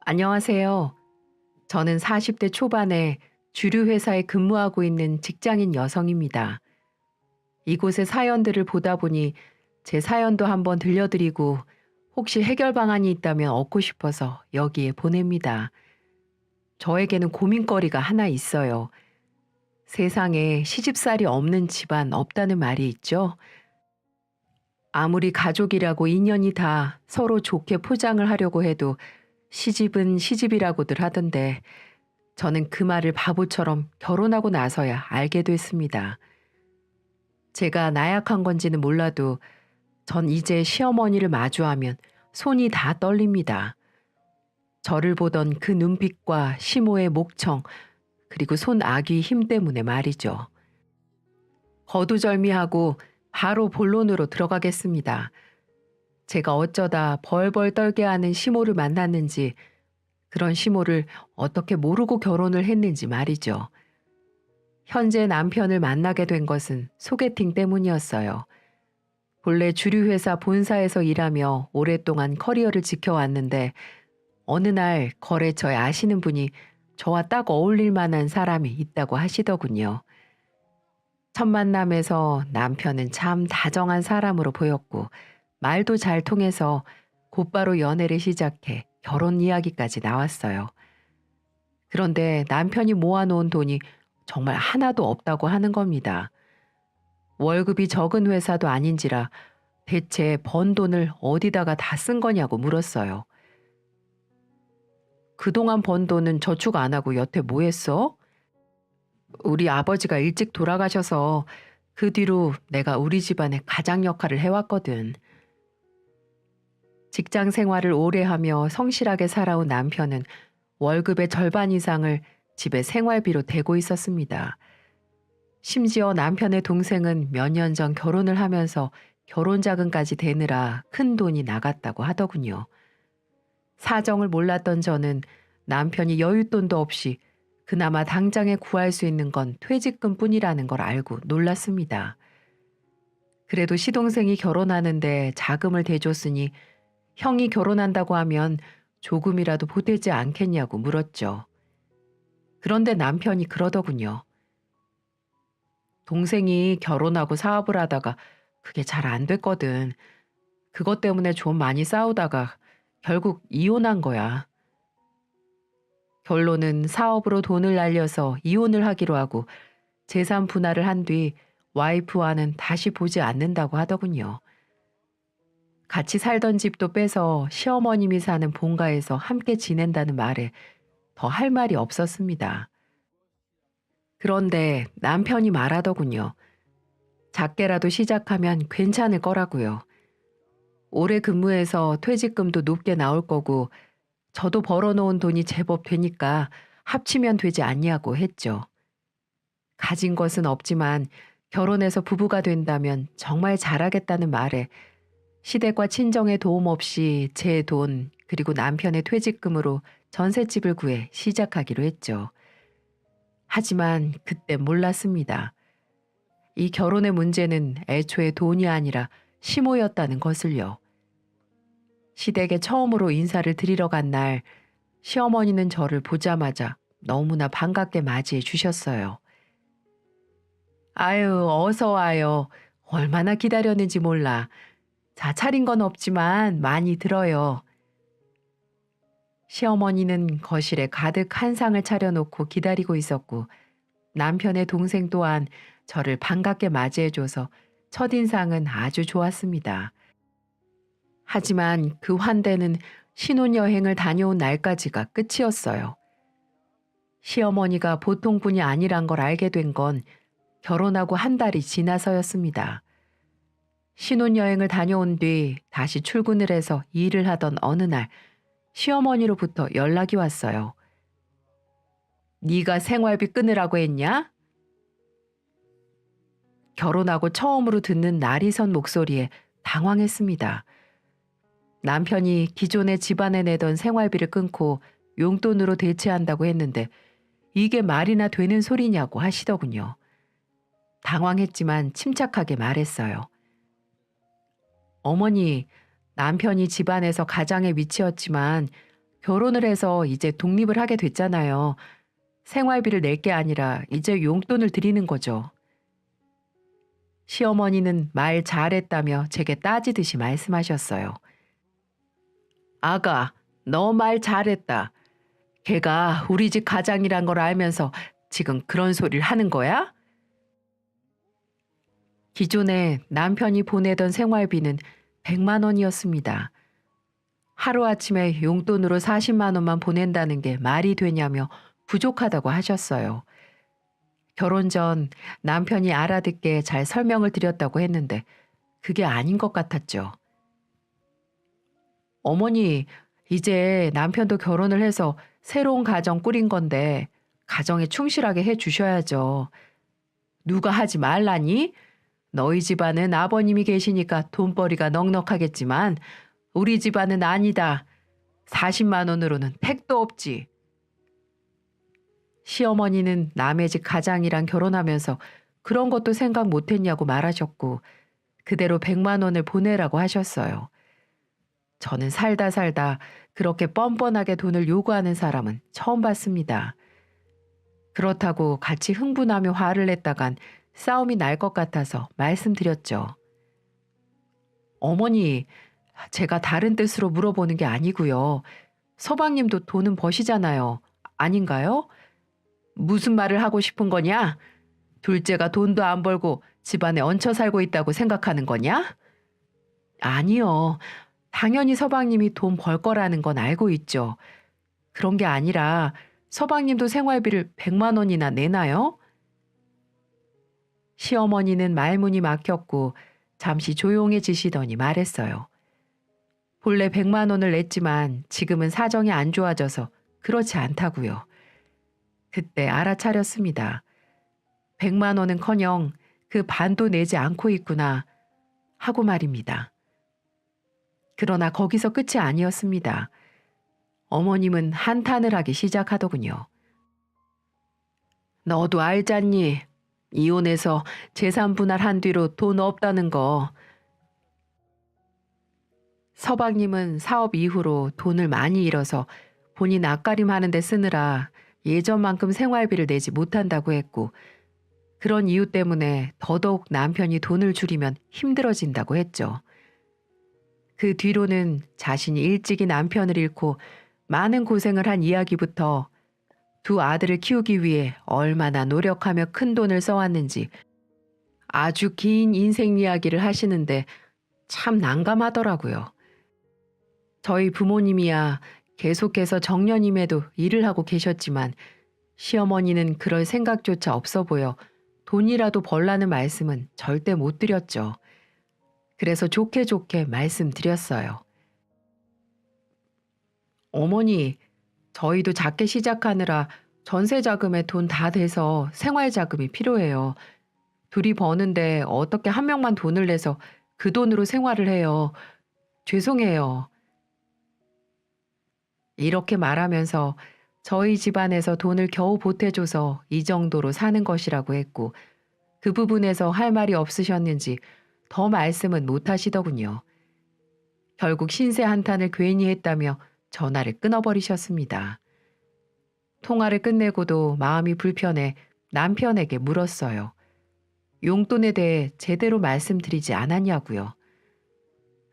안녕하세요. 저는 40대 초반에 주류 회사에 근무하고 있는 직장인 여성입니다. 이곳의 사연들을 보다 보니 제 사연도 한번 들려드리고 혹시 해결 방안이 있다면 얻고 싶어서 여기에 보냅니다. 저에게는 고민거리가 하나 있어요. 세상에 시집살이 없는 집안 없다는 말이 있죠. 아무리 가족이라고 인연이 다 서로 좋게 포장을 하려고 해도 시집은 시집이라고들 하던데 저는 그 말을 바보처럼 결혼하고 나서야 알게 됐습니다. 제가 나약한 건지는 몰라도 전 이제 시어머니를 마주하면 손이 다 떨립니다. 저를 보던 그 눈빛과 시모의 목청, 그리고 손아귀 힘 때문에 말이죠. 거두절미하고 바로 본론으로 들어가겠습니다. 제가 어쩌다 벌벌 떨게 하는 시모를 만났는지, 그런 시모를 어떻게 모르고 결혼을 했는지 말이죠. 현재 남편을 만나게 된 것은 소개팅 때문이었어요. 본래 주류회사 본사에서 일하며 오랫동안 커리어를 지켜왔는데 어느 날 거래처에 아시는 분이 저와 딱 어울릴 만한 사람이 있다고 하시더군요. 첫 만남에서 남편은 참 다정한 사람으로 보였고 말도 잘 통해서 곧바로 연애를 시작해 결혼 이야기까지 나왔어요. 그런데 남편이 모아놓은 돈이 정말 하나도 없다고 하는 겁니다. 월급이 적은 회사도 아닌지라 대체 번 돈을 어디다가 다 쓴 거냐고 물었어요. 그동안 번 돈은 저축 안 하고 여태 뭐 했어? 우리 아버지가 일찍 돌아가셔서 그 뒤로 내가 우리 집안의 가장 역할을 해왔거든. 직장 생활을 오래 하며 성실하게 살아온 남편은 월급의 절반 이상을 집에 생활비로 대고 있었습니다. 심지어 남편의 동생은 몇 년 전 결혼을 하면서 결혼 자금까지 대느라 큰 돈이 나갔다고 하더군요. 사정을 몰랐던 저는 남편이 여윳돈도 없이 그나마 당장에 구할 수 있는 건 퇴직금 뿐이라는 걸 알고 놀랐습니다. 그래도 시동생이 결혼하는데 자금을 대줬으니 형이 결혼한다고 하면 조금이라도 보태지 않겠냐고 물었죠. 그런데 남편이 그러더군요. 동생이 결혼하고 사업을 하다가 그게 잘 안 됐거든. 그것 때문에 좀 많이 싸우다가 결국 이혼한 거야. 결론은 사업으로 돈을 날려서 이혼을 하기로 하고 재산 분할을 한 뒤 와이프와는 다시 보지 않는다고 하더군요. 같이 살던 집도 빼서 시어머님이 사는 본가에서 함께 지낸다는 말에 더 할 말이 없었습니다. 그런데 남편이 말하더군요. 작게라도 시작하면 괜찮을 거라고요. 오래 근무해서 퇴직금도 높게 나올 거고 저도 벌어놓은 돈이 제법 되니까 합치면 되지 않냐고 했죠. 가진 것은 없지만 결혼해서 부부가 된다면 정말 잘하겠다는 말에 시댁과 친정의 도움 없이 제 돈 그리고 남편의 퇴직금으로 전셋집을 구해 시작하기로 했죠. 하지만 그때 몰랐습니다. 이 결혼의 문제는 애초에 돈이 아니라 시모였다는 것을요. 시댁에 처음으로 인사를 드리러 간 날 시어머니는 저를 보자마자 너무나 반갑게 맞이해 주셨어요. 아유, 어서 와요. 얼마나 기다렸는지 몰라. 자, 차린 건 없지만 많이 들어요. 시어머니는 거실에 가득 한 상을 차려놓고 기다리고 있었고 남편의 동생 또한 저를 반갑게 맞이해줘서 첫인상은 아주 좋았습니다. 하지만 그 환대는 신혼여행을 다녀온 날까지가 끝이었어요. 시어머니가 보통 분이 아니란 걸 알게 된 건 결혼하고 한 달이 지나서였습니다. 신혼여행을 다녀온 뒤 다시 출근을 해서 일을 하던 어느 날 시어머니로부터 연락이 왔어요. 네가 생활비 끊으라고 했냐? 결혼하고 처음으로 듣는 날이 선 목소리에 당황했습니다. 남편이 기존에 집안에 내던 생활비를 끊고 용돈으로 대체한다고 했는데 이게 말이나 되는 소리냐고 하시더군요. 당황했지만 침착하게 말했어요. 어머니, 남편이 집안에서 가장의 위치였지만 결혼을 해서 이제 독립을 하게 됐잖아요. 생활비를 낼 게 아니라 이제 용돈을 드리는 거죠. 시어머니는 말 잘했다며 제게 따지듯이 말씀하셨어요. 아가, 너 말 잘했다. 걔가 우리 집 가장이란 걸 알면서 지금 그런 소리를 하는 거야? 기존에 남편이 보내던 생활비는 100만 원이었습니다. 하루아침에 용돈으로 40만 원만 보낸다는 게 말이 되냐며 부족하다고 하셨어요. 결혼 전 남편이 알아듣게 잘 설명을 드렸다고 했는데 그게 아닌 것 같았죠. 어머니, 이제 남편도 결혼을 해서 새로운 가정 꾸린 건데 가정에 충실하게 해 주셔야죠. 누가 하지 말라니? 너희 집안은 아버님이 계시니까 돈벌이가 넉넉하겠지만 우리 집안은 아니다. 40만 원으로는 택도 없지. 시어머니는 남의 집 가장이랑 결혼하면서 그런 것도 생각 못했냐고 말하셨고 그대로 100만 원을 보내라고 하셨어요. 저는 살다 살다 그렇게 뻔뻔하게 돈을 요구하는 사람은 처음 봤습니다. 그렇다고 같이 흥분하며 화를 냈다간 싸움이 날 것 같아서 말씀드렸죠. 어머니, 제가 다른 뜻으로 물어보는 게 아니고요. 서방님도 돈은 버시잖아요. 아닌가요? 무슨 말을 하고 싶은 거냐? 둘째가 돈도 안 벌고 집안에 얹혀 살고 있다고 생각하는 거냐? 아니요. 당연히 서방님이 돈 벌 거라는 건 알고 있죠. 그런 게 아니라 서방님도 생활비를 100만 원이나 내나요? 시어머니는 말문이 막혔고 잠시 조용해지시더니 말했어요. 본래 100만 원을 냈지만 지금은 사정이 안 좋아져서 그렇지 않다고요. 그때 알아차렸습니다. 100만 원은커녕 그 반도 내지 않고 있구나 하고 말입니다. 그러나 거기서 끝이 아니었습니다. 어머님은 한탄을 하기 시작하더군요. 너도 알잖니? 이혼해서 재산 분할한 뒤로 돈 없다는 거. 서방님은 사업 이후로 돈을 많이 잃어서 본인 앞가림 하는 데 쓰느라 예전만큼 생활비를 내지 못한다고 했고 그런 이유 때문에 더더욱 남편이 돈을 줄이면 힘들어진다고 했죠. 그 뒤로는 자신이 일찍이 남편을 잃고 많은 고생을 한 이야기부터 두 아들을 키우기 위해 얼마나 노력하며 큰 돈을 써왔는지 아주 긴 인생 이야기를 하시는데 참 난감하더라고요. 저희 부모님이야 계속해서 정년임에도 일을 하고 계셨지만 시어머니는 그럴 생각조차 없어 보여 돈이라도 벌라는 말씀은 절대 못 드렸죠. 그래서 좋게 좋게 말씀드렸어요. 어머니, 저희도 작게 시작하느라 전세 자금에 돈 다 돼서 생활 자금이 필요해요. 둘이 버는데 어떻게 한 명만 돈을 내서 그 돈으로 생활을 해요. 죄송해요. 이렇게 말하면서 저희 집안에서 돈을 겨우 보태줘서 이 정도로 사는 것이라고 했고 그 부분에서 할 말이 없으셨는지 더 말씀은 못 하시더군요. 결국 신세 한탄을 괜히 했다며 전화를 끊어버리셨습니다. 통화를 끝내고도 마음이 불편해 남편에게 물었어요. 용돈에 대해 제대로 말씀드리지 않았냐고요.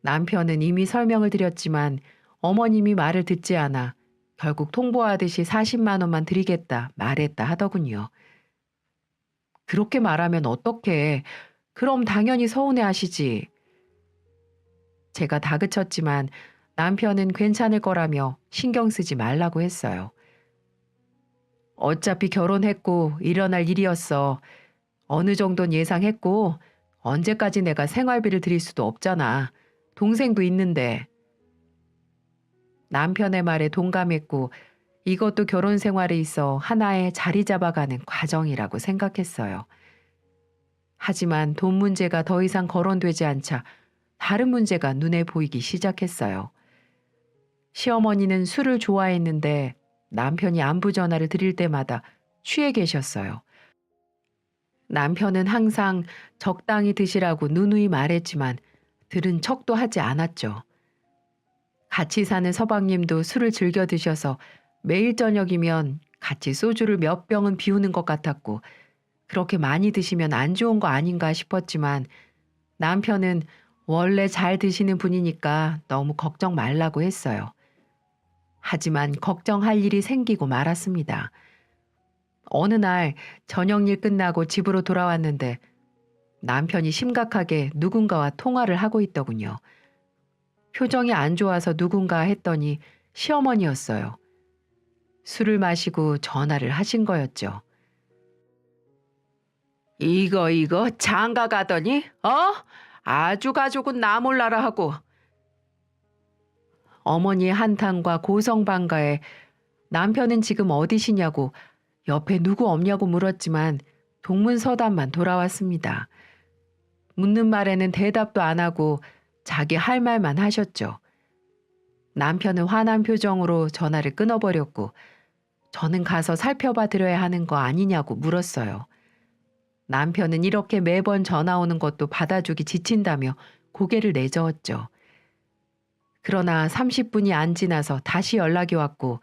남편은 이미 설명을 드렸지만 어머님이 말을 듣지 않아 결국 통보하듯이 40만 원만 드리겠다 말했다 하더군요. 그렇게 말하면 어떡해. 그럼 당연히 서운해하시지. 제가 다그쳤지만 남편은 괜찮을 거라며 신경 쓰지 말라고 했어요. 어차피 결혼했고 일어날 일이었어. 어느 정도는 예상했고 언제까지 내가 생활비를 드릴 수도 없잖아. 동생도 있는데. 남편의 말에 동감했고 이것도 결혼 생활에 있어 하나의 자리 잡아가는 과정이라고 생각했어요. 하지만 돈 문제가 더 이상 거론되지 않자 다른 문제가 눈에 보이기 시작했어요. 시어머니는 술을 좋아했는데 남편이 안부 전화를 드릴 때마다 취해 계셨어요. 남편은 항상 적당히 드시라고 누누이 말했지만 들은 척도 하지 않았죠. 같이 사는 서방님도 술을 즐겨 드셔서 매일 저녁이면 같이 소주를 몇 병은 비우는 것 같았고 그렇게 많이 드시면 안 좋은 거 아닌가 싶었지만 남편은 원래 잘 드시는 분이니까 너무 걱정 말라고 했어요. 하지만 걱정할 일이 생기고 말았습니다. 어느 날 저녁 일 끝나고 집으로 돌아왔는데 남편이 심각하게 누군가와 통화를 하고 있더군요. 표정이 안 좋아서 누군가 했더니 시어머니였어요. 술을 마시고 전화를 하신 거였죠. 이거 장가 가더니 아주 가족은 나 몰라라 하고 어머니의 한탄과 고성방가에 남편은 지금 어디시냐고 옆에 누구 없냐고 물었지만 동문서답만 돌아왔습니다. 묻는 말에는 대답도 안 하고 자기 할 말만 하셨죠. 남편은 화난 표정으로 전화를 끊어버렸고 저는 가서 살펴봐 드려야 하는 거 아니냐고 물었어요. 남편은 이렇게 매번 전화 오는 것도 받아주기 지친다며 고개를 내저었죠. 그러나 30분이 안 지나서 다시 연락이 왔고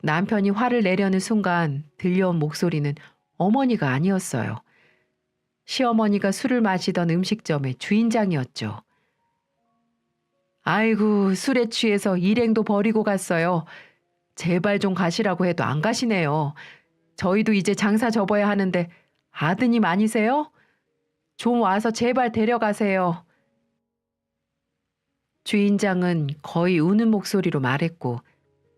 남편이 화를 내려는 순간 들려온 목소리는 어머니가 아니었어요. 시어머니가 술을 마시던 음식점의 주인장이었죠. 아이고, 술에 취해서 일행도 버리고 갔어요. 제발 좀 가시라고 해도 안 가시네요. 저희도 이제 장사 접어야 하는데 아드님 아니세요? 좀 와서 제발 데려가세요. 주인장은 거의 우는 목소리로 말했고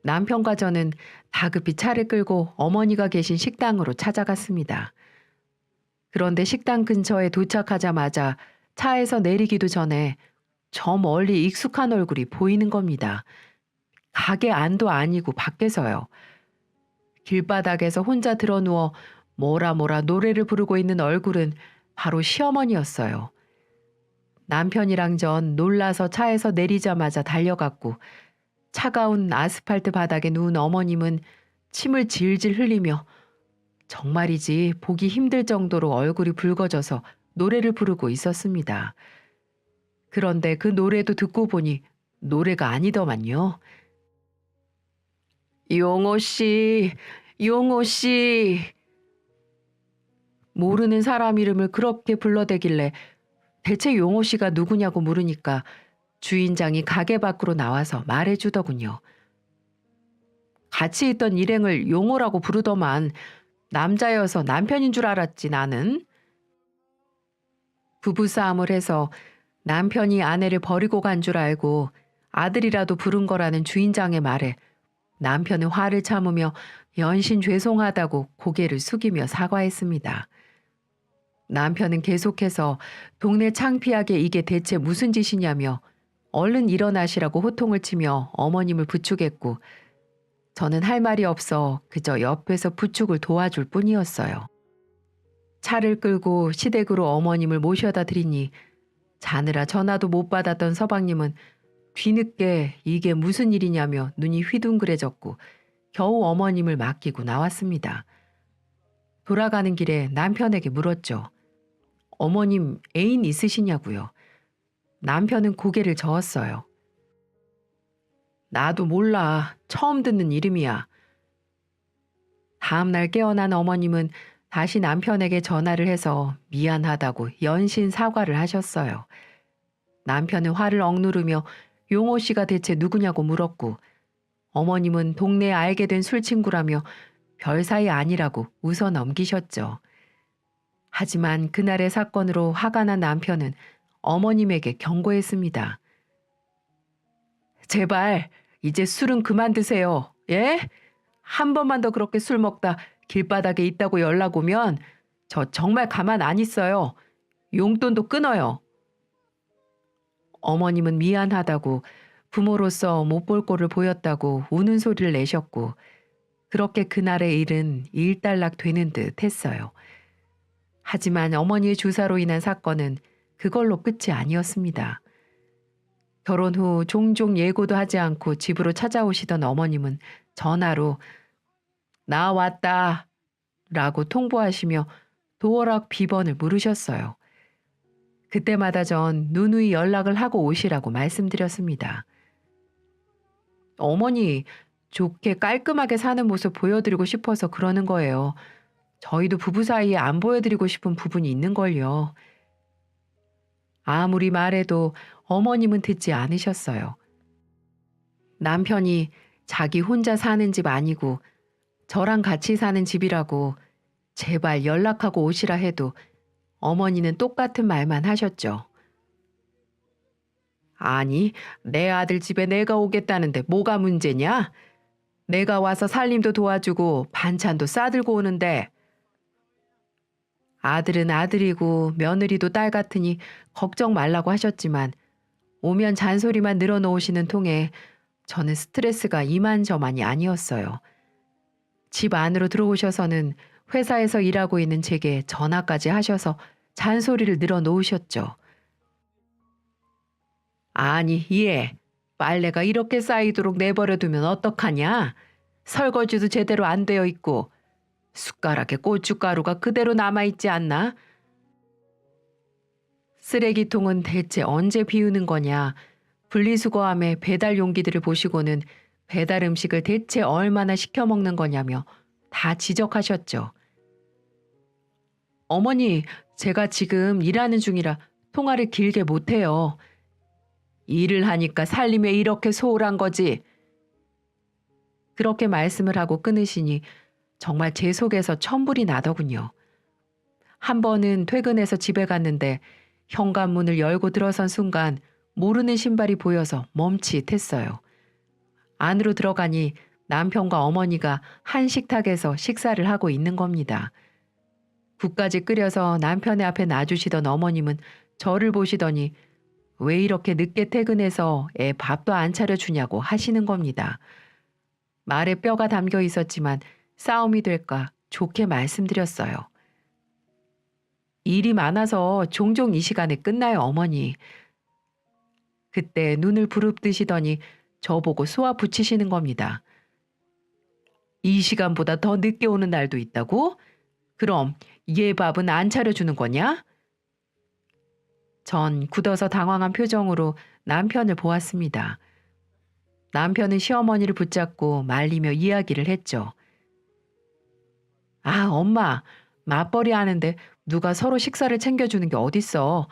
남편과 저는 다급히 차를 끌고 어머니가 계신 식당으로 찾아갔습니다. 그런데 식당 근처에 도착하자마자 차에서 내리기도 전에 저 멀리 익숙한 얼굴이 보이는 겁니다. 가게 안도 아니고 밖에서요. 길바닥에서 혼자 드러누워 뭐라 노래를 부르고 있는 얼굴은 바로 시어머니였어요. 남편이랑 전 놀라서 차에서 내리자마자 달려갔고 차가운 아스팔트 바닥에 누운 어머님은 침을 질질 흘리며 정말이지 보기 힘들 정도로 얼굴이 붉어져서 노래를 부르고 있었습니다. 그런데 그 노래도 듣고 보니 노래가 아니더만요. 용호 씨, 용호 씨. 모르는 사람 이름을 그렇게 불러대길래 대체 용호 씨가 누구냐고 물으니까 주인장이 가게 밖으로 나와서 말해주더군요. 같이 있던 일행을 용호라고 부르더만 남자여서 남편인 줄 알았지 나는. 부부싸움을 해서 남편이 아내를 버리고 간 줄 알고 아들이라도 부른 거라는 주인장의 말에 남편은 화를 참으며 연신 죄송하다고 고개를 숙이며 사과했습니다. 남편은 계속해서 동네 창피하게 이게 대체 무슨 짓이냐며 얼른 일어나시라고 호통을 치며 어머님을 부축했고 저는 할 말이 없어 그저 옆에서 부축을 도와줄 뿐이었어요. 차를 끌고 시댁으로 어머님을 모셔다 드리니 자느라 전화도 못 받았던 서방님은 뒤늦게 이게 무슨 일이냐며 눈이 휘둥그레졌고 겨우 어머님을 맡기고 나왔습니다. 돌아가는 길에 남편에게 물었죠. 어머님 애인 있으시냐고요. 남편은 고개를 저었어요. 나도 몰라. 처음 듣는 이름이야. 다음 날 깨어난 어머님은 다시 남편에게 전화를 해서 미안하다고 연신 사과를 하셨어요. 남편은 화를 억누르며 용호 씨가 대체 누구냐고 물었고 어머님은 동네에 알게 된 술친구라며 별사이 아니라고 웃어 넘기셨죠. 하지만 그날의 사건으로 화가 난 남편은 어머님에게 경고했습니다. 제발 이제 술은 그만 드세요. 예? 한 번만 더 그렇게 술 먹다 길바닥에 있다고 연락 오면 저 정말 가만 안 있어요. 용돈도 끊어요. 어머님은 미안하다고 부모로서 못 볼 꼴을 보였다고 우는 소리를 내셨고 그렇게 그날의 일은 일단락 되는 듯 했어요. 하지만 어머니의 주사로 인한 사건은 그걸로 끝이 아니었습니다. 결혼 후 종종 예고도 하지 않고 집으로 찾아오시던 어머님은 전화로 나 왔다 라고 통보하시며 도어락 비번을 물으셨어요. 그때마다 전 누누이 연락을 하고 오시라고 말씀드렸습니다. 어머니, 좋게 깔끔하게 사는 모습 보여드리고 싶어서 그러는 거예요. 저희도 부부 사이에 안 보여드리고 싶은 부분이 있는걸요. 아무리 말해도 어머님은 듣지 않으셨어요. 남편이 자기 혼자 사는 집 아니고 저랑 같이 사는 집이라고 제발 연락하고 오시라 해도 어머니는 똑같은 말만 하셨죠. 아니, 내 아들 집에 내가 오겠다는데 뭐가 문제냐? 내가 와서 살림도 도와주고 반찬도 싸들고 오는데 아들은 아들이고 며느리도 딸 같으니 걱정 말라고 하셨지만 오면 잔소리만 늘어놓으시는 통에 저는 스트레스가 이만저만이 아니었어요. 집 안으로 들어오셔서는 회사에서 일하고 있는 제게 전화까지 하셔서 잔소리를 늘어놓으셨죠. 아니, 얘, 빨래가 이렇게 쌓이도록 내버려두면 어떡하냐? 설거지도 제대로 안 되어 있고 숟가락에 고춧가루가 그대로 남아있지 않나? 쓰레기통은 대체 언제 비우는 거냐? 분리수거함에 배달 용기들을 보시고는 배달 음식을 대체 얼마나 시켜 먹는 거냐며 다 지적하셨죠. 어머니, 제가 지금 일하는 중이라 통화를 길게 못해요. 일을 하니까 살림에 이렇게 소홀한 거지. 그렇게 말씀을 하고 끊으시니 정말 제 속에서 천불이 나더군요. 한 번은 퇴근해서 집에 갔는데 현관문을 열고 들어선 순간 모르는 신발이 보여서 멈칫했어요. 안으로 들어가니 남편과 어머니가 한 식탁에서 식사를 하고 있는 겁니다. 국까지 끓여서 남편의 앞에 놔주시던 어머님은 저를 보시더니 왜 이렇게 늦게 퇴근해서 애 밥도 안 차려주냐고 하시는 겁니다. 말에 뼈가 담겨 있었지만 싸움이 될까 좋게 말씀드렸어요. 일이 많아서 종종 이 시간에 끝나요, 어머니. 그때 눈을 부릅뜨시더니 저보고 쏘아 붙이시는 겁니다. 이 시간보다 더 늦게 오는 날도 있다고? 그럼 얘 밥은 안 차려주는 거냐? 전 굳어서 당황한 표정으로 남편을 보았습니다. 남편은 시어머니를 붙잡고 말리며 이야기를 했죠. 아, 엄마, 맞벌이 하는데 누가 서로 식사를 챙겨주는 게 어딨어.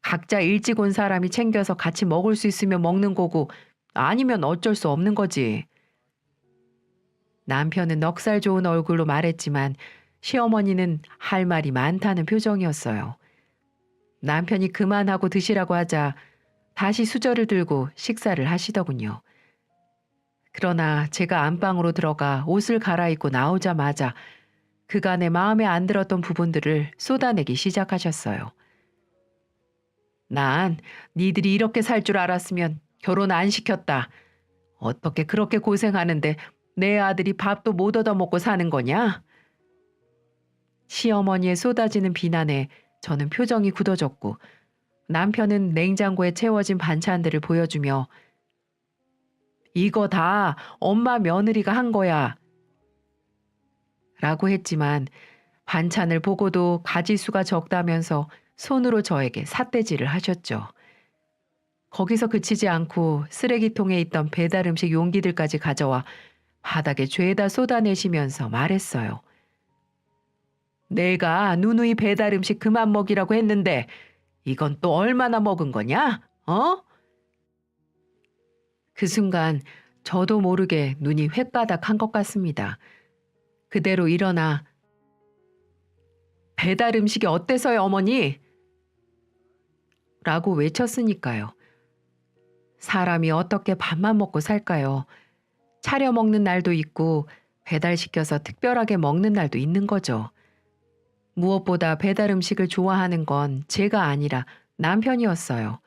각자 일찍 온 사람이 챙겨서 같이 먹을 수 있으면 먹는 거고 아니면 어쩔 수 없는 거지. 남편은 넉살 좋은 얼굴로 말했지만 시어머니는 할 말이 많다는 표정이었어요. 남편이 그만하고 드시라고 하자 다시 수저를 들고 식사를 하시더군요. 그러나 제가 안방으로 들어가 옷을 갈아입고 나오자마자 그간의 마음에 안 들었던 부분들을 쏟아내기 시작하셨어요. 난 니들이 이렇게 살 줄 알았으면 결혼 안 시켰다. 어떻게 그렇게 고생하는데 내 아들이 밥도 못 얻어먹고 사는 거냐? 시어머니의 쏟아지는 비난에 저는 표정이 굳어졌고 남편은 냉장고에 채워진 반찬들을 보여주며 이거 다 엄마 며느리가 한 거야. 라고 했지만 반찬을 보고도 가지수가 적다면서 손으로 저에게 삿대질을 하셨죠. 거기서 그치지 않고 쓰레기통에 있던 배달 음식 용기들까지 가져와 바닥에 죄다 쏟아내시면서 말했어요. 내가 누누이 배달 음식 그만 먹이라고 했는데 이건 또 얼마나 먹은 거냐? 어? 그 순간 저도 모르게 눈이 횟바닥한 것 같습니다. 그대로 일어나 배달 음식이 어때서요, 어머니? 라고 외쳤으니까요. 사람이 어떻게 밥만 먹고 살까요? 차려 먹는 날도 있고 배달시켜서 특별하게 먹는 날도 있는 거죠. 무엇보다 배달 음식을 좋아하는 건 제가 아니라 남편이었어요.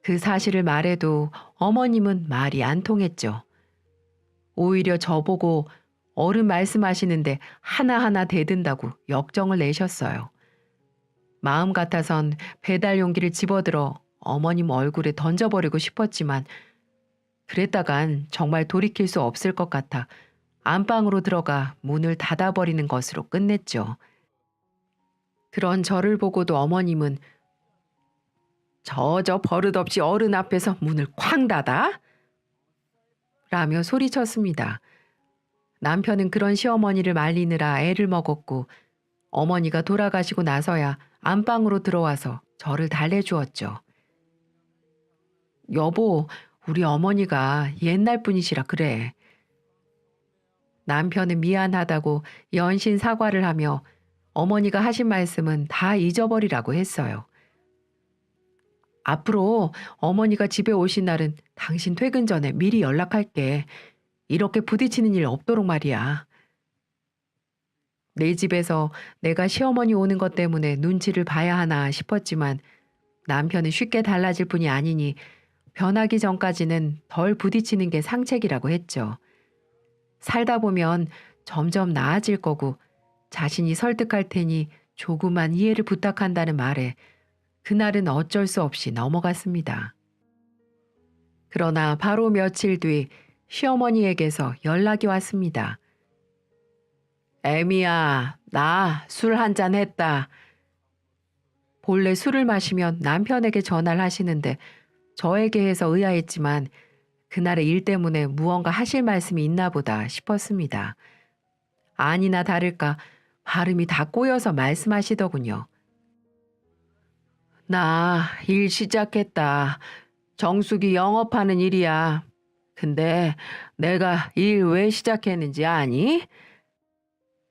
그 사실을 말해도 어머님은 말이 안 통했죠. 오히려 저보고 어른 말씀하시는데 하나하나 대든다고 역정을 내셨어요. 마음 같아선 배달 용기를 집어들어 어머님 얼굴에 던져버리고 싶었지만 그랬다간 정말 돌이킬 수 없을 것 같아 안방으로 들어가 문을 닫아버리는 것으로 끝냈죠. 그런 저를 보고도 어머님은 저 버릇없이 어른 앞에서 문을 쾅 닫아? 라며 소리쳤습니다. 남편은 그런 시어머니를 말리느라 애를 먹었고 어머니가 돌아가시고 나서야 안방으로 들어와서 저를 달래주었죠. 여보, 우리 어머니가 옛날 분이시라 그래. 남편은 미안하다고 연신 사과를 하며 어머니가 하신 말씀은 다 잊어버리라고 했어요. 앞으로 어머니가 집에 오신 날은 당신 퇴근 전에 미리 연락할게. 이렇게 부딪히는 일 없도록 말이야. 내 집에서 내가 시어머니 오는 것 때문에 눈치를 봐야 하나 싶었지만 남편은 쉽게 달라질 뿐이 아니니 변하기 전까지는 덜 부딪히는 게 상책이라고 했죠. 살다 보면 점점 나아질 거고 자신이 설득할 테니 조그만 이해를 부탁한다는 말에 그날은 어쩔 수 없이 넘어갔습니다. 그러나 바로 며칠 뒤 시어머니에게서 연락이 왔습니다. 애미야, 나 술 한잔 했다. 본래 술을 마시면 남편에게 전화를 하시는데 저에게 해서 의아했지만 그날의 일 때문에 무언가 하실 말씀이 있나 보다 싶었습니다. 아니나 다를까 발음이 다 꼬여서 말씀하시더군요. 나 일 시작했다. 정숙이 영업하는 일이야. 근데 내가 일 왜 시작했는지 아니?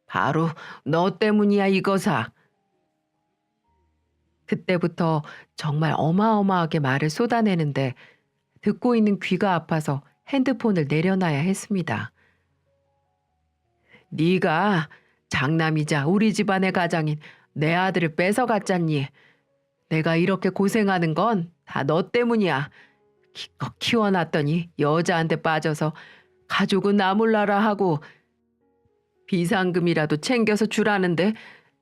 바로 너 때문이야 이거사. 그때부터 정말 어마어마하게 말을 쏟아내는데 듣고 있는 귀가 아파서 핸드폰을 내려놔야 했습니다. 네가 장남이자 우리 집안의 가장인 내 아들을 뺏어갔잖니. 내가 이렇게 고생하는 건 다 너 때문이야. 기껏 키워놨더니 여자한테 빠져서 가족은 나 몰라라 하고 비상금이라도 챙겨서 주라는데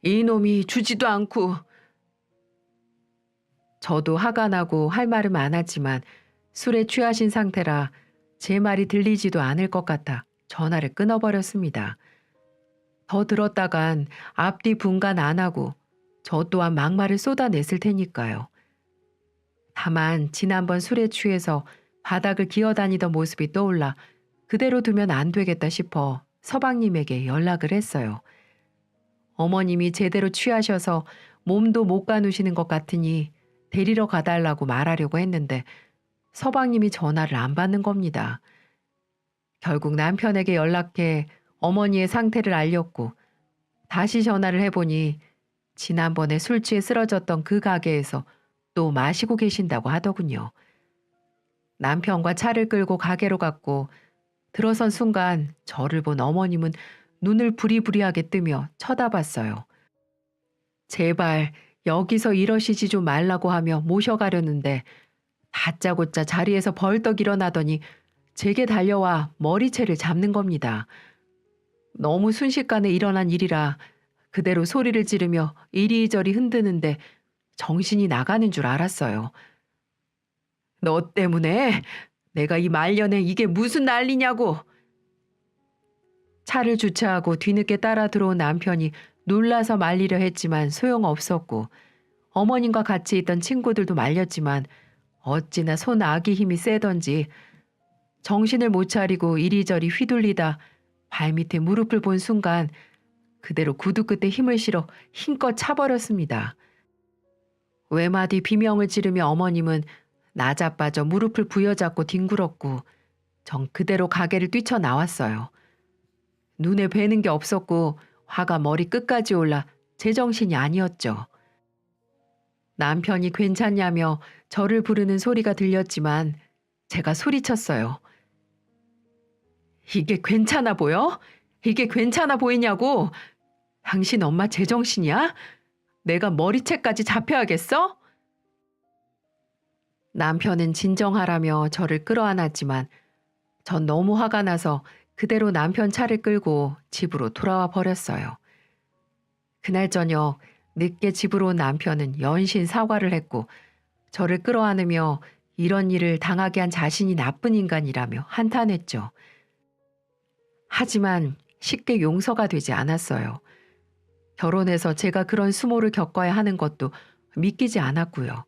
이놈이 주지도 않고. 저도 화가 나고 할 말은 많았지만 술에 취하신 상태라 제 말이 들리지도 않을 것 같아 전화를 끊어버렸습니다. 더 들었다간 앞뒤 분간 안 하고 저 또한 막말을 쏟아냈을 테니까요. 다만 지난번 술에 취해서 바닥을 기어다니던 모습이 떠올라 그대로 두면 안 되겠다 싶어 서방님에게 연락을 했어요. 어머님이 제대로 취하셔서 몸도 못 가누시는 것 같으니 데리러 가달라고 말하려고 했는데 서방님이 전화를 안 받는 겁니다. 결국 남편에게 연락해 어머니의 상태를 알렸고 다시 전화를 해보니 지난번에 술 취해 쓰러졌던 그 가게에서 또 마시고 계신다고 하더군요. 남편과 차를 끌고 가게로 갔고 들어선 순간 저를 본 어머님은 눈을 부리부리하게 뜨며 쳐다봤어요. 제발 여기서 이러시지 좀 말라고 하며 모셔가려는데 다짜고짜 자리에서 벌떡 일어나더니 제게 달려와 머리채를 잡는 겁니다. 너무 순식간에 일어난 일이라 그대로 소리를 지르며 이리저리 흔드는데 정신이 나가는 줄 알았어요. 너 때문에 내가 이 말년에 이게 무슨 난리냐고. 차를 주차하고 뒤늦게 따라 들어온 남편이 놀라서 말리려 했지만 소용없었고 어머님과 같이 있던 친구들도 말렸지만 어찌나 손 아기 힘이 세던지 정신을 못 차리고 이리저리 휘둘리다 발밑에 무릎을 본 순간 그대로 구두 끝에 힘을 실어 힘껏 차버렸습니다. 외마디 비명을 지르며 어머님은 나자빠져 무릎을 부여잡고 뒹굴었고 전 그대로 가게를 뛰쳐나왔어요. 눈에 뵈는 게 없었고 화가 머리 끝까지 올라 제정신이 아니었죠. 남편이 괜찮냐며 저를 부르는 소리가 들렸지만 제가 소리쳤어요. 이게 괜찮아 보여? 이게 괜찮아 보이냐고? 당신 엄마 제정신이야? 내가 머리채까지 잡혀야겠어? 남편은 진정하라며 저를 끌어안았지만 전 너무 화가 나서 그대로 남편 차를 끌고 집으로 돌아와 버렸어요. 그날 저녁 늦게 집으로 온 남편은 연신 사과를 했고 저를 끌어안으며 이런 일을 당하게 한 자신이 나쁜 인간이라며 한탄했죠. 하지만 쉽게 용서가 되지 않았어요. 결혼해서 제가 그런 수모를 겪어야 하는 것도 믿기지 않았고요.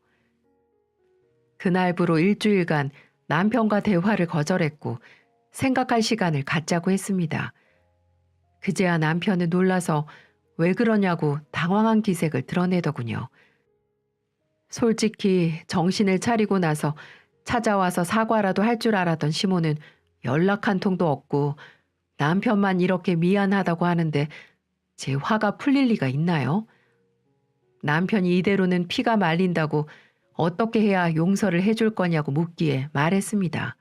그날부로 일주일간 남편과 대화를 거절했고 생각할 시간을 갖자고 했습니다. 그제야 남편은 놀라서 왜 그러냐고 당황한 기색을 드러내더군요. 솔직히 정신을 차리고 나서 찾아와서 사과라도 할 줄 알았던 시모는 연락 한 통도 없고 남편만 이렇게 미안하다고 하는데 제 화가 풀릴 리가 있나요? 남편이 이대로는 피가 말린다고 어떻게 해야 용서를 해줄 거냐고 묻기에 말했습니다.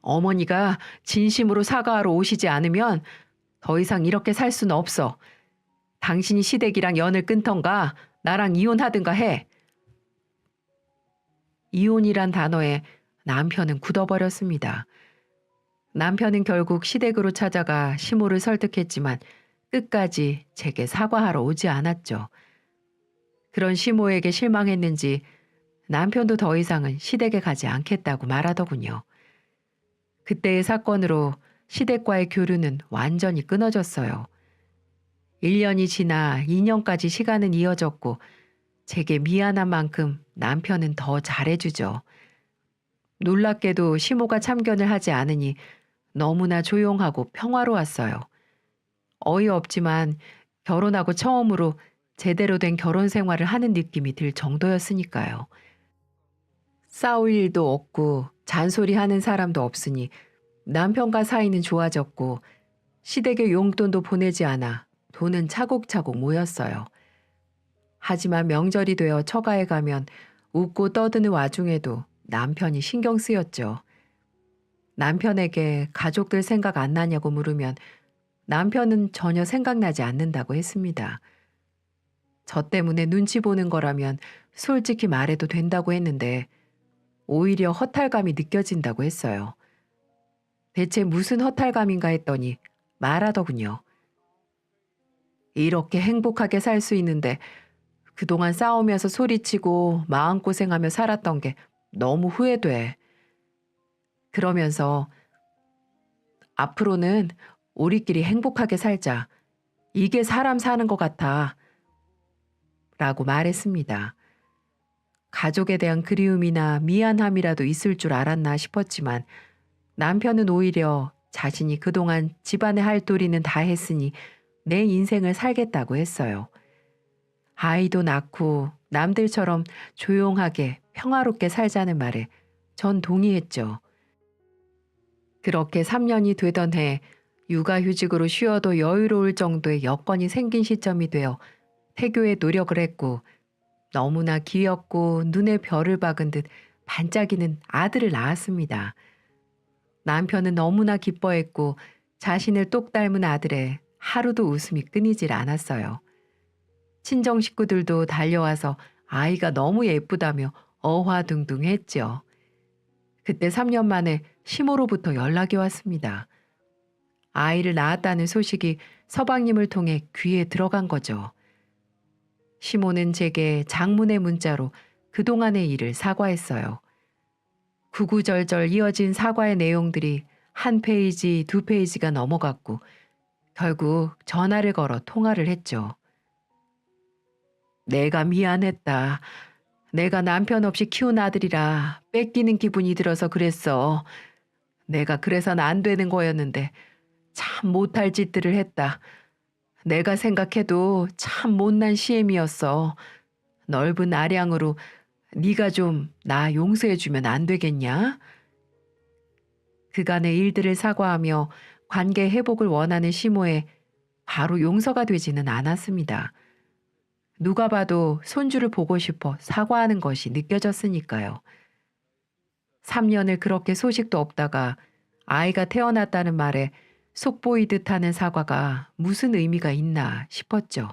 어머니가 진심으로 사과하러 오시지 않으면 더 이상 이렇게 살 수는 없어. 당신이 시댁이랑 연을 끊던가 나랑 이혼하든가 해. 이혼이란 단어에 남편은 굳어버렸습니다. 남편은 결국 시댁으로 찾아가 시모를 설득했지만 끝까지 제게 사과하러 오지 않았죠. 그런 시모에게 실망했는지 남편도 더 이상은 시댁에 가지 않겠다고 말하더군요. 그때의 사건으로 시댁과의 교류는 완전히 끊어졌어요. 1년이 지나 2년까지 시간은 이어졌고 제게 미안한 만큼 남편은 더 잘해주죠. 놀랍게도 시모가 참견을 하지 않으니 너무나 조용하고 평화로웠어요. 어이없지만 결혼하고 처음으로 제대로 된 결혼 생활을 하는 느낌이 들 정도였으니까요. 싸울 일도 없고 잔소리하는 사람도 없으니 남편과 사이는 좋아졌고 시댁에 용돈도 보내지 않아 돈은 차곡차곡 모였어요. 하지만 명절이 되어 처가에 가면 웃고 떠드는 와중에도 남편이 신경 쓰였죠. 남편에게 가족들 생각 안 나냐고 물으면 남편은 전혀 생각나지 않는다고 했습니다. 저 때문에 눈치 보는 거라면 솔직히 말해도 된다고 했는데 오히려 허탈감이 느껴진다고 했어요. 대체 무슨 허탈감인가 했더니 말하더군요. 이렇게 행복하게 살 수 있는데 그동안 싸우면서 소리치고 마음고생하며 살았던 게 너무 후회돼. 그러면서 앞으로는 우리끼리 행복하게 살자. 이게 사람 사는 것 같아. 라고 말했습니다. 가족에 대한 그리움이나 미안함이라도 있을 줄 알았나 싶었지만 남편은 오히려 자신이 그동안 집안의 할도리는 다 했으니 내 인생을 살겠다고 했어요. 아이도 낳고 남들처럼 조용하게 평화롭게 살자는 말에 전 동의했죠. 그렇게 3년이 되던 해 육아휴직으로 쉬어도 여유로울 정도의 여건이 생긴 시점이 되어 태교에 노력을 했고 너무나 귀엽고 눈에 별을 박은 듯 반짝이는 아들을 낳았습니다. 남편은 너무나 기뻐했고 자신을 똑 닮은 아들에 하루도 웃음이 끊이질 않았어요. 친정 식구들도 달려와서 아이가 너무 예쁘다며 어화둥둥했죠. 그때 3년 만에 시모로부터 연락이 왔습니다. 아이를 낳았다는 소식이 서방님을 통해 귀에 들어간 거죠. 시모는 제게 장문의 문자로 그동안의 일을 사과했어요. 구구절절 이어진 사과의 내용들이 한 페이지, 두 페이지가 넘어갔고 결국 전화를 걸어 통화를 했죠. 내가 미안했다. 내가 남편 없이 키운 아들이라 뺏기는 기분이 들어서 그랬어. 내가 그래서는 안 되는 거였는데 참 못할 짓들을 했다. 내가 생각해도 참 못난 시엠이었어. 넓은 아량으로 네가 좀 나 용서해주면 안 되겠냐? 그간의 일들을 사과하며 관계 회복을 원하는 시모에 바로 용서가 되지는 않았습니다. 누가 봐도 손주를 보고 싶어 사과하는 것이 느껴졌으니까요. 3년을 그렇게 소식도 없다가 아이가 태어났다는 말에 속보이듯 하는 사과가 무슨 의미가 있나 싶었죠.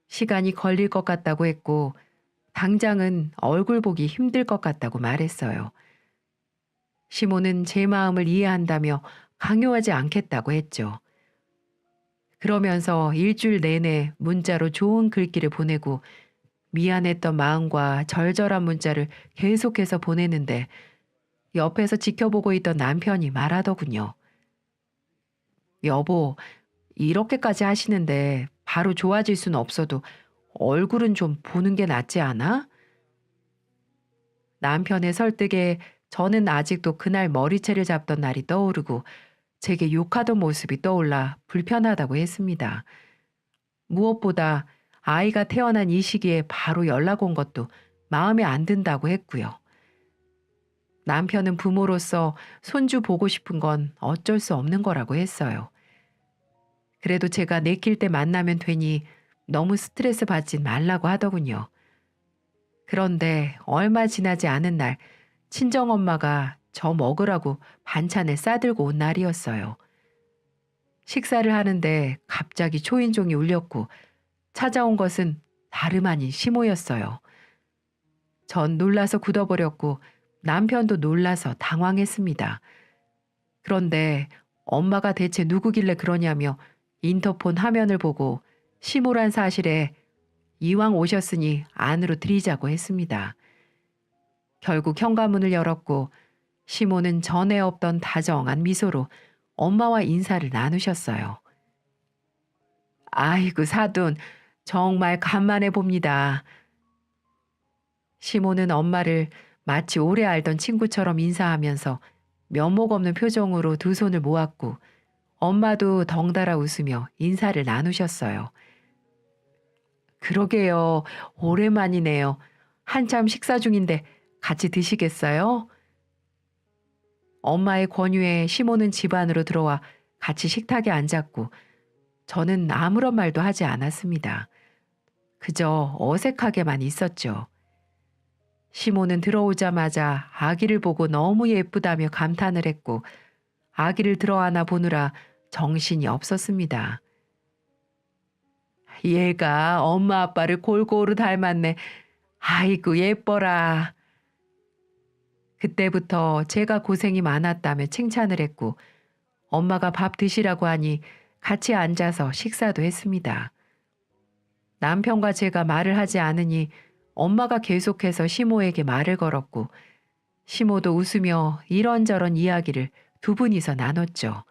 시간이 걸릴 것 같다고 했고 당장은 얼굴 보기 힘들 것 같다고 말했어요. 시모는 제 마음을 이해한다며 강요하지 않겠다고 했죠. 그러면서 일주일 내내 문자로 좋은 글귀를 보내고 미안했던 마음과 절절한 문자를 계속해서 보내는데 옆에서 지켜보고 있던 남편이 말하더군요. 여보, 이렇게까지 하시는데 바로 좋아질 수는 없어도 얼굴은 좀 보는 게 낫지 않아? 남편의 설득에 저는 아직도 그날 머리채를 잡던 날이 떠오르고 제게 욕하던 모습이 떠올라 불편하다고 했습니다. 무엇보다 아이가 태어난 이 시기에 바로 연락 온 것도 마음에 안 든다고 했고요. 남편은 부모로서 손주 보고 싶은 건 어쩔 수 없는 거라고 했어요. 그래도 제가 내킬 때 만나면 되니 너무 스트레스 받진 말라고 하더군요. 그런데 얼마 지나지 않은 날 친정엄마가 저 먹으라고 반찬을 싸들고 온 날이었어요. 식사를 하는데 갑자기 초인종이 울렸고 찾아온 것은 다름 아닌 시모였어요. 전 놀라서 굳어버렸고 남편도 놀라서 당황했습니다. 그런데 엄마가 대체 누구길래 그러냐며 인터폰 화면을 보고 시모란 사실에 이왕 오셨으니 안으로 들이자고 했습니다. 결국 현관문을 열었고 시모는 전에 없던 다정한 미소로 엄마와 인사를 나누셨어요. 아이고 사돈, 정말 간만에 봅니다. 시모는 엄마를 마치 오래 알던 친구처럼 인사하면서 면목 없는 표정으로 두 손을 모았고 엄마도 덩달아 웃으며 인사를 나누셨어요. 그러게요. 오랜만이네요. 한참 식사 중인데 같이 드시겠어요? 엄마의 권유에 시모는 집 안으로 들어와 같이 식탁에 앉았고 저는 아무런 말도 하지 않았습니다. 그저 어색하게만 있었죠. 시모는 들어오자마자 아기를 보고 너무 예쁘다며 감탄을 했고 아기를 들어안아 보느라 정신이 없었습니다. 얘가 엄마 아빠를 골고루 닮았네. 아이고 예뻐라. 그때부터 제가 고생이 많았다며 칭찬을 했고 엄마가 밥 드시라고 하니 같이 앉아서 식사도 했습니다. 남편과 제가 말을 하지 않으니 엄마가 계속해서 시모에게 말을 걸었고 시모도 웃으며 이런저런 이야기를 두 분이서 나눴죠.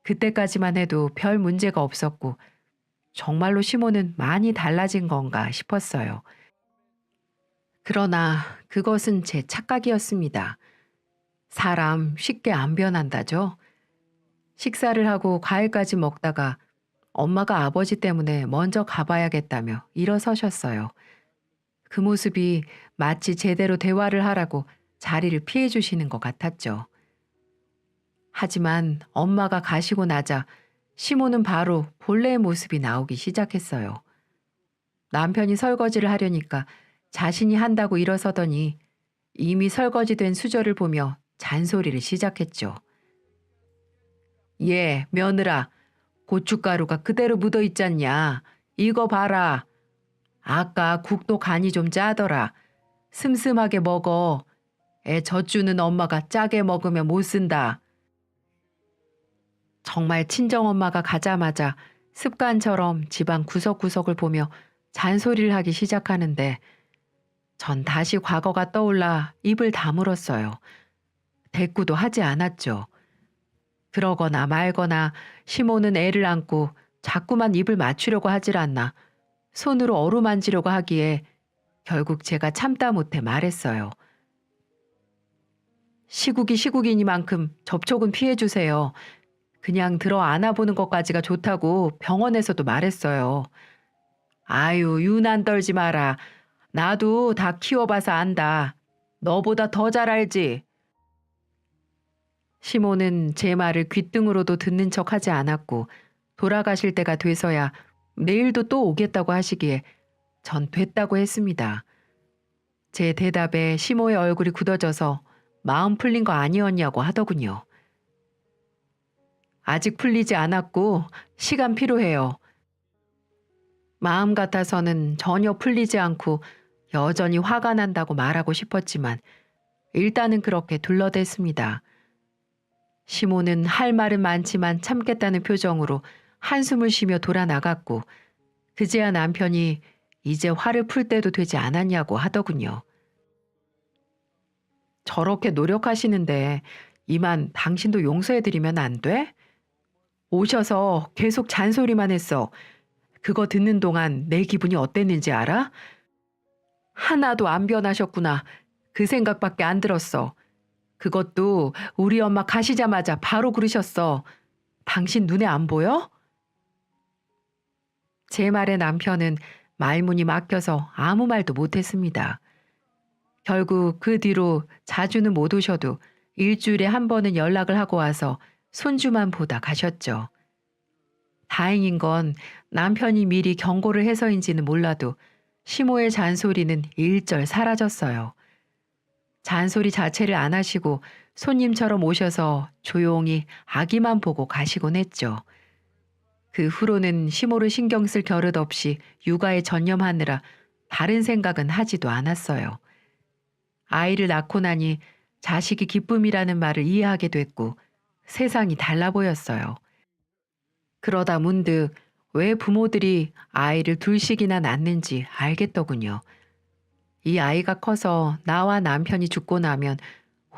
그때까지만 해도 별 문제가 없었고 정말로 시모는 많이 달라진 건가 싶었어요. 그러나 그것은 제 착각이었습니다. 사람 쉽게 안 변한다죠. 식사를 하고 과일까지 먹다가 엄마가 아버지 때문에 먼저 가봐야겠다며 일어서셨어요. 그 모습이 마치 제대로 대화를 하라고 자리를 피해 주시는 것 같았죠. 하지만 엄마가 가시고 나자 시모는 바로 본래의 모습이 나오기 시작했어요. 남편이 설거지를 하려니까 자신이 한다고 일어서더니 이미 설거지된 수저를 보며 잔소리를 시작했죠. 예, 며느라, 고춧가루가 그대로 묻어 있잖냐. 이거 봐라. 아까 국도 간이 좀 짜더라. 슴슴하게 먹어. 애 젖주는 엄마가 짜게 먹으면 못 쓴다. 정말 친정엄마가 가자마자 습관처럼 집안 구석구석을 보며 잔소리를 하기 시작하는데 전 다시 과거가 떠올라 입을 다물었어요. 대꾸도 하지 않았죠. 그러거나 말거나 시모는 애를 안고 자꾸만 입을 맞추려고 하질 않나 손으로 어루만지려고 하기에 결국 제가 참다 못해 말했어요. 시국이 시국이니만큼 접촉은 피해주세요. 그냥 들어 안아보는 것까지가 좋다고 병원에서도 말했어요. 아유, 유난 떨지 마라. 나도 다 키워봐서 안다. 너보다 더 잘 알지. 시모는 제 말을 귓등으로도 듣는 척 하지 않았고 돌아가실 때가 돼서야 내일도 또 오겠다고 하시기에 전 됐다고 했습니다. 제 대답에 시모의 얼굴이 굳어져서 마음 풀린 거 아니었냐고 하더군요. 아직 풀리지 않았고 시간 필요해요. 마음 같아서는 전혀 풀리지 않고 여전히 화가 난다고 말하고 싶었지만 일단은 그렇게 둘러댔습니다. 시모는 할 말은 많지만 참겠다는 표정으로 한숨을 쉬며 돌아 나갔고 그제야 남편이 이제 화를 풀 때도 되지 않았냐고 하더군요. 저렇게 노력하시는데 이만 당신도 용서해드리면 안 돼? 오셔서 계속 잔소리만 했어. 그거 듣는 동안 내 기분이 어땠는지 알아? 하나도 안 변하셨구나. 그 생각밖에 안 들었어. 그것도 우리 엄마 가시자마자 바로 그러셨어. 당신 눈에 안 보여? 제 말에 남편은 말문이 막혀서 아무 말도 못했습니다. 결국 그 뒤로 자주는 못 오셔도 일주일에 한 번은 연락을 하고 와서 손주만 보다 가셨죠. 다행인 건 남편이 미리 경고를 해서인지는 몰라도 시모의 잔소리는 일절 사라졌어요. 잔소리 자체를 안 하시고 손님처럼 오셔서 조용히 아기만 보고 가시곤 했죠. 그 후로는 시모를 신경 쓸 겨릇 없이 육아에 전념하느라 다른 생각은 하지도 않았어요. 아이를 낳고 나니 자식이 기쁨이라는 말을 이해하게 됐고 세상이 달라 보였어요. 그러다 문득 왜 부모들이 아이를 둘씩이나 낳는지 알겠더군요. 이 아이가 커서 나와 남편이 죽고 나면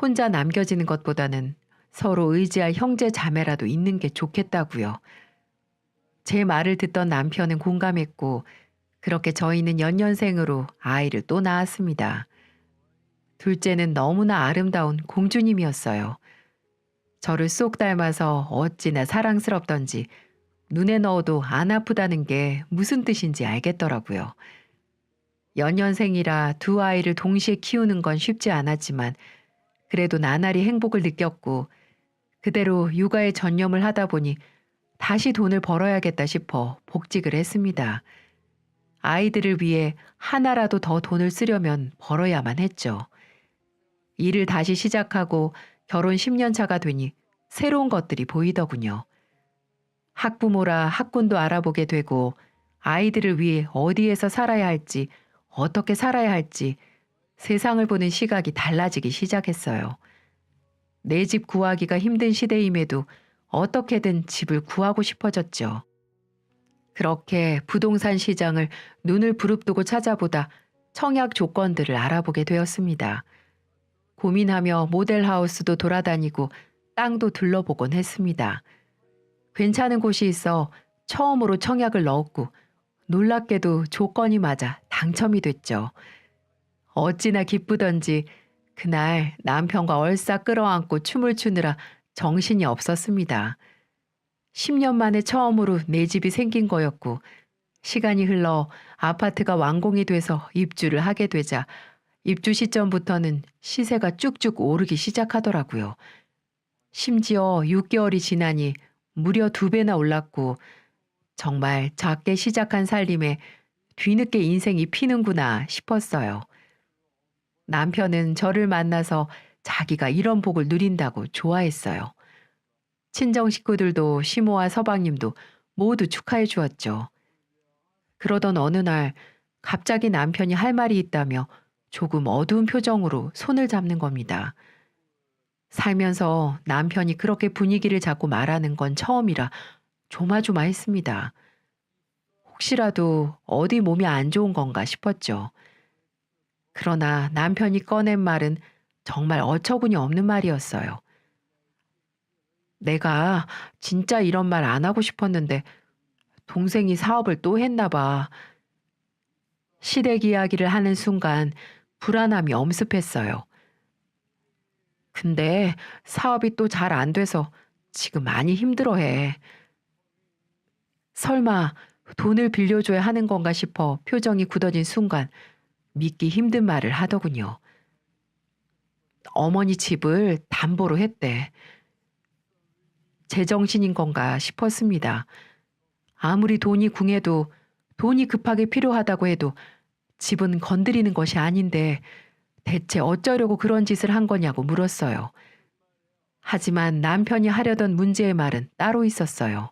혼자 남겨지는 것보다는 서로 의지할 형제 자매라도 있는 게 좋겠다고요. 제 말을 듣던 남편은 공감했고 그렇게 저희는 연년생으로 아이를 또 낳았습니다. 둘째는 너무나 아름다운 공주님이었어요. 저를 쏙 닮아서 어찌나 사랑스럽던지 눈에 넣어도 안 아프다는 게 무슨 뜻인지 알겠더라고요. 연년생이라 두 아이를 동시에 키우는 건 쉽지 않았지만 그래도 나날이 행복을 느꼈고 그대로 육아에 전념을 하다 보니 다시 돈을 벌어야겠다 싶어 복직을 했습니다. 아이들을 위해 하나라도 더 돈을 쓰려면 벌어야만 했죠. 일을 다시 시작하고 결혼 10년 차가 되니 새로운 것들이 보이더군요. 학부모라 학군도 알아보게 되고 아이들을 위해 어디에서 살아야 할지 어떻게 살아야 할지 세상을 보는 시각이 달라지기 시작했어요. 내 집 구하기가 힘든 시대임에도 어떻게든 집을 구하고 싶어졌죠. 그렇게 부동산 시장을 눈을 부릅뜨고 찾아보다 청약 조건들을 알아보게 되었습니다. 고민하며 모델하우스도 돌아다니고 땅도 둘러보곤 했습니다. 괜찮은 곳이 있어 처음으로 청약을 넣었고 놀랍게도 조건이 맞아 당첨이 됐죠. 어찌나 기쁘던지 그날 남편과 얼싸 끌어안고 춤을 추느라 정신이 없었습니다. 10년 만에 처음으로 내 집이 생긴 거였고 시간이 흘러 아파트가 완공이 돼서 입주를 하게 되자 입주 시점부터는 시세가 쭉쭉 오르기 시작하더라고요. 심지어 6개월이 지나니 무려 2배나 올랐고 정말 작게 시작한 살림에 뒤늦게 인생이 피는구나 싶었어요. 남편은 저를 만나서 자기가 이런 복을 누린다고 좋아했어요. 친정 식구들도 시모와 서방님도 모두 축하해 주었죠. 그러던 어느 날 갑자기 남편이 할 말이 있다며 조금 어두운 표정으로 손을 잡는 겁니다. 살면서 남편이 그렇게 분위기를 잡고 말하는 건 처음이라 조마조마했습니다. 혹시라도 어디 몸이 안 좋은 건가 싶었죠. 그러나 남편이 꺼낸 말은 정말 어처구니 없는 말이었어요. 내가 진짜 이런 말 안 하고 싶었는데 동생이 사업을 또 했나 봐. 시댁 이야기를 하는 순간 불안함이 엄습했어요. 근데 사업이 또 잘 안 돼서 지금 많이 힘들어해. 설마 돈을 빌려줘야 하는 건가 싶어 표정이 굳어진 순간 믿기 힘든 말을 하더군요. 어머니 집을 담보로 했대. 제정신인 건가 싶었습니다. 아무리 돈이 궁해도 돈이 급하게 필요하다고 해도 집은 건드리는 것이 아닌데 대체 어쩌려고 그런 짓을 한 거냐고 물었어요. 하지만 남편이 하려던 문제의 말은 따로 있었어요.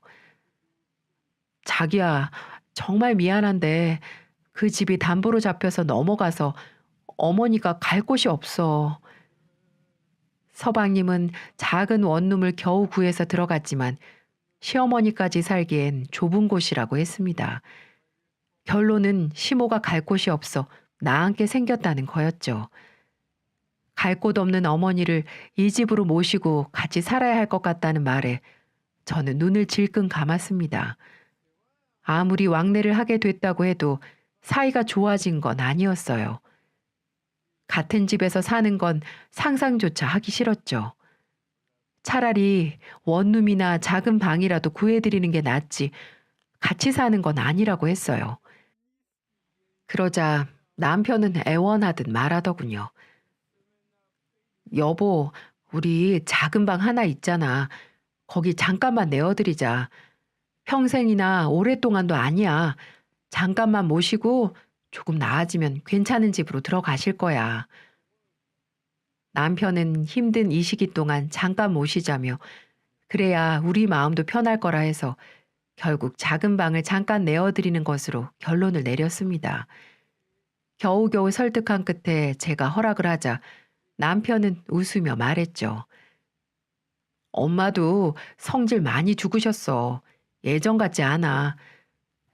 자기야, 정말 미안한데 그 집이 담보로 잡혀서 넘어가서 어머니가 갈 곳이 없어. 서방님은 작은 원룸을 겨우 구해서 들어갔지만 시어머니까지 살기엔 좁은 곳이라고 했습니다. 결론은 시모가 갈 곳이 없어 나앉게 생겼다는 거였죠. 갈 곳 없는 어머니를 이 집으로 모시고 같이 살아야 할 것 같다는 말에 저는 눈을 질끈 감았습니다. 아무리 왕래를 하게 됐다고 해도 사이가 좋아진 건 아니었어요. 같은 집에서 사는 건 상상조차 하기 싫었죠. 차라리 원룸이나 작은 방이라도 구해드리는 게 낫지 같이 사는 건 아니라고 했어요. 그러자 남편은 애원하듯 말하더군요. 여보, 우리 작은 방 하나 있잖아. 거기 잠깐만 내어드리자. 평생이나 오랫동안도 아니야. 잠깐만 모시고 조금 나아지면 괜찮은 집으로 들어가실 거야. 남편은 힘든 이 시기 동안 잠깐 모시자며 그래야 우리 마음도 편할 거라 해서 결국 작은 방을 잠깐 내어드리는 것으로 결론을 내렸습니다. 겨우겨우 설득한 끝에 제가 허락을 하자 남편은 웃으며 말했죠. 엄마도 성질 많이 죽으셨어. 예전 같지 않아.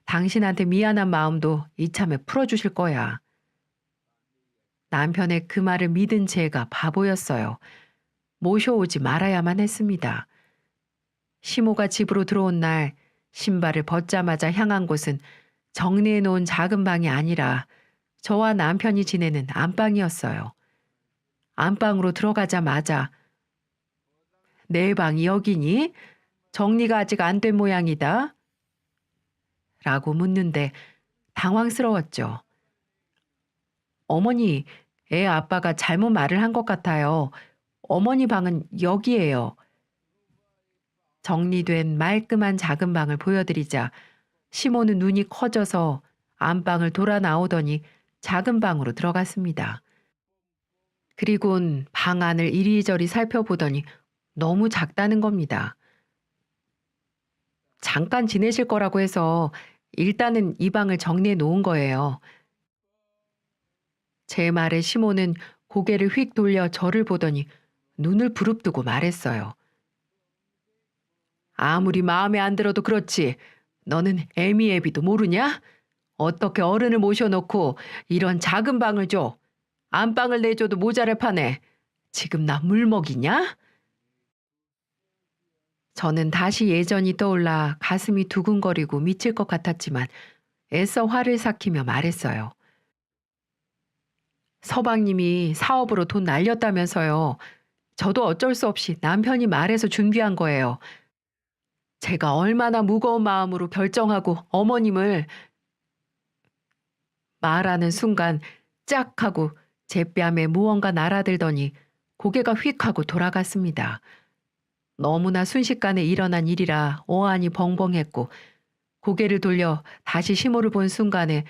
당신한테 미안한 마음도 이참에 풀어주실 거야. 남편의 그 말을 믿은 제가 바보였어요. 모셔오지 말아야만 했습니다. 시모가 집으로 들어온 날 신발을 벗자마자 향한 곳은 정리해 놓은 작은 방이 아니라 저와 남편이 지내는 안방이었어요. 안방으로 들어가자마자 내 방이 여기니? 정리가 아직 안 된 모양이다. 라고 묻는데 당황스러웠죠. 어머니, 애 아빠가 잘못 말을 한 것 같아요. 어머니 방은 여기예요. 정리된 말끔한 작은 방을 보여드리자 시모는 눈이 커져서 안방을 돌아 나오더니 작은 방으로 들어갔습니다. 그리곤 방 안을 이리저리 살펴보더니 너무 작다는 겁니다. 잠깐 지내실 거라고 해서 일단은 이 방을 정리해 놓은 거예요. 제 말에 시모는 고개를 휙 돌려 저를 보더니 눈을 부릅뜨고 말했어요. 아무리 마음에 안 들어도 그렇지. 너는 애미애비도 모르냐? 어떻게 어른을 모셔놓고 이런 작은 방을 줘. 안방을 내줘도 모자랄 판에 지금 나 물 먹이냐? 저는 다시 예전이 떠올라 가슴이 두근거리고 미칠 것 같았지만 애써 화를 삭히며 말했어요. 서방님이 사업으로 돈 날렸다면서요. 저도 어쩔 수 없이 남편이 말해서 준비한 거예요. 제가 얼마나 무거운 마음으로 결정하고 어머님을 말하는 순간 짝 하고 제 뺨에 무언가 날아들더니 고개가 휙 하고 돌아갔습니다. 너무나 순식간에 일어난 일이라 어안이 벙벙했고 고개를 돌려 다시 시모를 본 순간에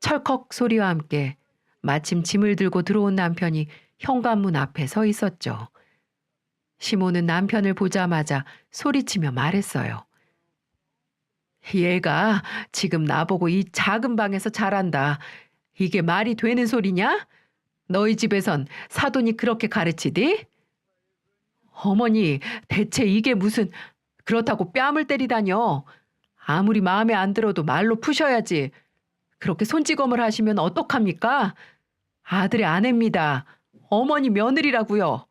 철컥 소리와 함께 마침 짐을 들고 들어온 남편이 현관문 앞에 서 있었죠. 시모는 남편을 보자마자 소리치며 말했어요. 얘가 지금 나보고 이 작은 방에서 자란다. 이게 말이 되는 소리냐? 너희 집에선 사돈이 그렇게 가르치디? 어머니, 대체 이게 무슨 그렇다고 뺨을 때리다뇨. 아무리 마음에 안 들어도 말로 푸셔야지. 그렇게 손찌검을 하시면 어떡합니까? 아들의 아내입니다. 어머니 며느리라고요.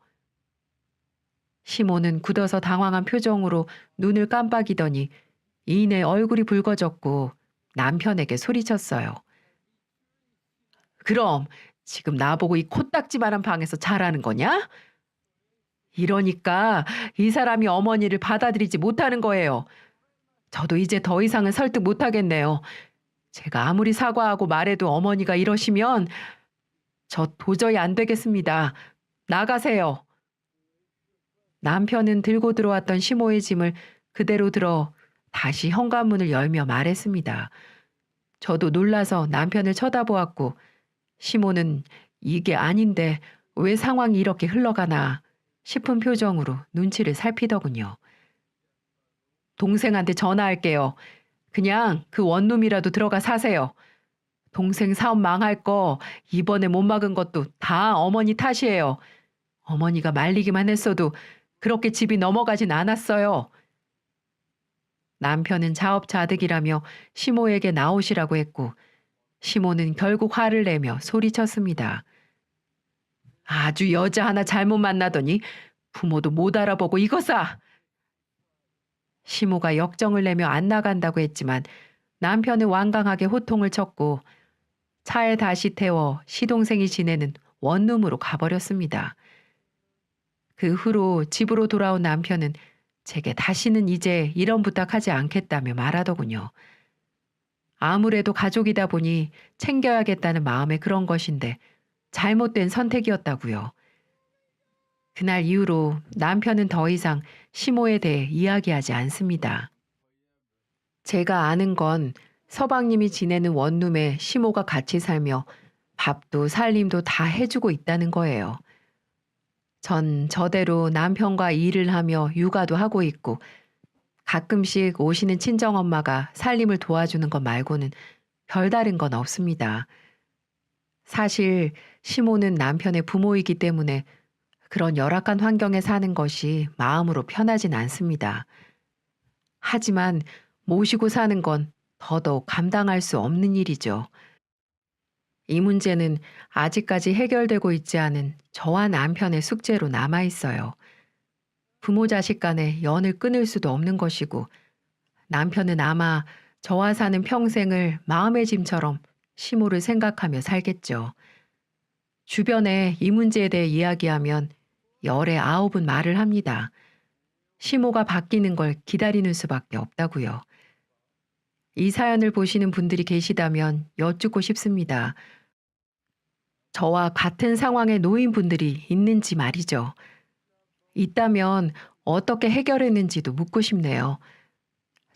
시모는 굳어서 당황한 표정으로 눈을 깜빡이더니 이내 얼굴이 붉어졌고 남편에게 소리쳤어요. 그럼 지금 나보고 이 코딱지만한 방에서 자라는 거냐? 이러니까 이 사람이 어머니를 받아들이지 못하는 거예요. 저도 이제 더 이상은 설득 못하겠네요. 제가 아무리 사과하고 말해도 어머니가 이러시면 저 도저히 안 되겠습니다. 나가세요. 남편은 들고 들어왔던 시모의 짐을 그대로 들어 다시 현관문을 열며 말했습니다. 저도 놀라서 남편을 쳐다보았고 시모는 이게 아닌데 왜 상황이 이렇게 흘러가나 싶은 표정으로 눈치를 살피더군요. 동생한테 전화할게요. 그냥 그 원룸이라도 들어가 사세요. 동생 사업 망할 거 이번에 못 막은 것도 다 어머니 탓이에요. 어머니가 말리기만 했어도 그렇게 집이 넘어가진 않았어요. 남편은 자업자득이라며 시모에게 나오시라고 했고 시모는 결국 화를 내며 소리쳤습니다. 아주 여자 하나 잘못 만나더니 부모도 못 알아보고 이거 사. 시모가 역정을 내며 안 나간다고 했지만 남편은 완강하게 호통을 쳤고 차에 다시 태워 시동생이 지내는 원룸으로 가버렸습니다. 그 후로 집으로 돌아온 남편은 제게 다시는 이제 이런 부탁하지 않겠다며 말하더군요. 아무래도 가족이다 보니 챙겨야겠다는 마음에 그런 것인데 잘못된 선택이었다고요. 그날 이후로 남편은 더 이상 시모에 대해 이야기하지 않습니다. 제가 아는 건 서방님이 지내는 원룸에 시모가 같이 살며 밥도 살림도 다 해주고 있다는 거예요. 전 저대로 남편과 일을 하며 육아도 하고 있고 가끔씩 오시는 친정엄마가 살림을 도와주는 것 말고는 별다른 건 없습니다. 사실 시모는 남편의 부모이기 때문에 그런 열악한 환경에 사는 것이 마음으로 편하진 않습니다. 하지만 모시고 사는 건 더더욱 감당할 수 없는 일이죠. 이 문제는 아직까지 해결되고 있지 않은 저와 남편의 숙제로 남아 있어요. 부모 자식 간에 연을 끊을 수도 없는 것이고 남편은 아마 저와 사는 평생을 마음의 짐처럼 시모를 생각하며 살겠죠. 주변에 이 문제에 대해 이야기하면 열에 아홉은 말을 합니다. 시모가 바뀌는 걸 기다리는 수밖에 없다고요. 이 사연을 보시는 분들이 계시다면 여쭙고 싶습니다. 저와 같은 상황에 놓인 분들이 있는지 말이죠. 있다면 어떻게 해결했는지도 묻고 싶네요.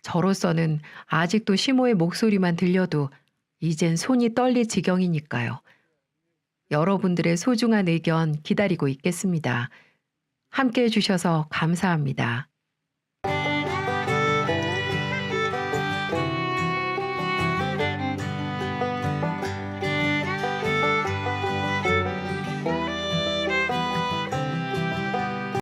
저로서는 아직도 시모의 목소리만 들려도 이젠 손이 떨릴 지경이니까요. 여러분들의 소중한 의견 기다리고 있겠습니다. 함께 해주셔서 감사합니다.